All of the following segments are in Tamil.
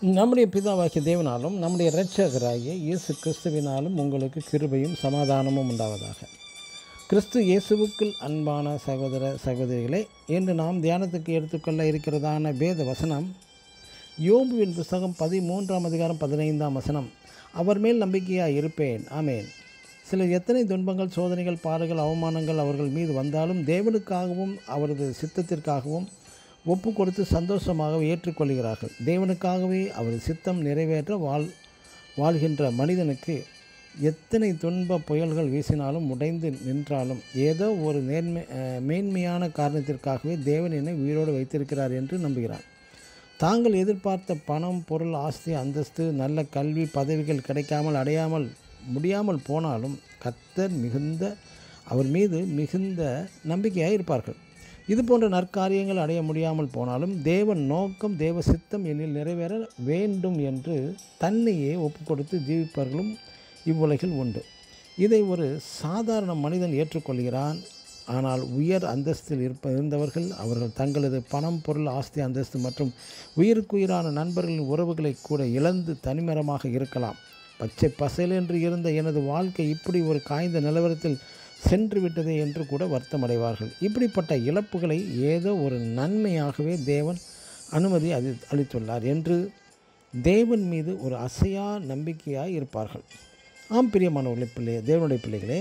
நம்முடைய பிதாவாகிய தேவனாலும் நம்முடைய இரட்சகராகிய இயேசு கிறிஸ்துவினாலும் உங்களுக்கு கிருபையும் சமாதானமும் உண்டாவதாக. கிறிஸ்து இயேசுவுக்குள் அன்பான சகோதர சகோதரிகளே, இன்று நாம் தியானத்துக்கு எடுத்துக்கொள்ள இருக்கிறதான வேத வசனம் யோபுவின் புஸ்தகம் 13ஆம் அதிகாரம் 15ஆம் வசனம். அவர் மேல் நம்பிக்கையாக இருப்பேன், ஆமேன். சிலர் எத்தனை துன்பங்கள், சோதனைகள், பாடுகள், அவமானங்கள் அவர்கள் மீது வந்தாலும் தேவனுக்காகவும் அவரது சித்தத்திற்காகவும் ஒப்பு கொடுத்து சந்தோஷமாக ஏற்றுக்கொள்கிறார்கள். தேவனுக்காகவே அவர் சித்தம் நிறைவேற்ற வாழ்கின்ற மனிதனுக்கு எத்தனை துன்ப புயல்கள் வீசினாலும் உடைந்து நின்றாலும் ஏதோ ஒரு மேன்மையான காரணத்திற்காகவே தேவன் என்னை உயிரோடு வைத்திருக்கிறார் என்று நம்புகிறார். தாங்கள் எதிர்பார்த்த பணம், பொருள், ஆஸ்தி, அந்தஸ்து, நல்ல கல்வி, பதவிகள் கிடைக்காமல் அடையாமல் முடியாமல் போனாலும் கர்த்தர் அவர் மீது மிகுந்த நம்பிக்கையாக இருப்பார்கள். இது போன்ற நற்காரியங்கள் அடைய முடியாமல் போனாலும் தேவன் நோக்கம், தேவ சித்தம் என்னில் நிறைவேற வேண்டும் என்று தன்னையே ஒப்பு கொடுத்து ஜீவிப்பவர்களும் இவ்வுலகில் உண்டு. இதை ஒரு சாதாரண மனிதன் ஏற்றுக்கொள்கிறான். ஆனால் உயர் அந்தஸ்தில் இருந்தவர்கள் அவர்கள் தங்களது பணம், பொருள், ஆஸ்தி, அந்தஸ்து மற்றும் உயிருக்குயிரான நண்பர்களின் உறவுகளை கூட இழந்து தனிமரமாக இருக்கலாம். பச்சை பசையென்று இருந்த எனது வாழ்க்கை இப்படி ஒரு காய்ந்த நிலவரத்தில் சென்று விட்டதே என்று கூட வருத்தமடைவார்கள். இப்படிப்பட்ட இழப்புகளை ஏதோ ஒரு நன்மையாகவே தேவன் அனுமதி அளித்துள்ளார் என்று தேவன் மீது ஒரு அசையா நம்பிக்கையாக இருப்பார்கள். ஆம் பிரியமானவர்களே, தேவனுடைய பிள்ளைகளே,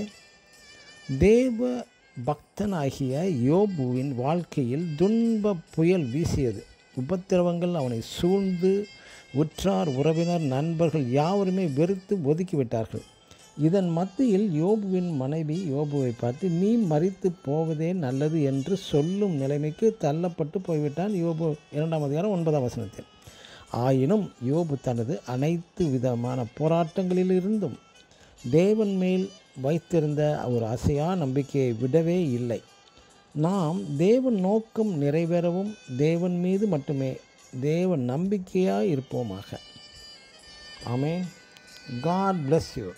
தேவ பக்தனாகிய யோபுவின் வாழ்க்கையில் துன்ப புயல் வீசியது. உபத்திரவங்கள் அவனை சூழ்ந்து உற்றார், உறவினர், நண்பர்கள் யாவருமே வெறுத்து ஒதுக்கிவிட்டார்கள். இதன் மத்தியில் யோபுவின் மனைவி யோபுவை பார்த்து நீ மரித்து போவதே நல்லது என்று சொல்லும் நிலைமைக்கு தள்ளப்பட்டு போய்விட்டான். யோபு 2ஆம் அதிகாரம் 9ஆம் வசனத்தில். ஆயினும் யோபு தனது அனைத்து விதமான போராட்டங்களிலிருந்தும் தேவன் மேல் வைத்திருந்த ஒரு அசையா நம்பிக்கையை விடவே இல்லை. நாம் தேவன் நோக்கம் நிறைவேறவும் தேவன் மீது மட்டுமே தேவன் நம்பிக்கையாக இருப்போமாக. ஆமென். God bless you.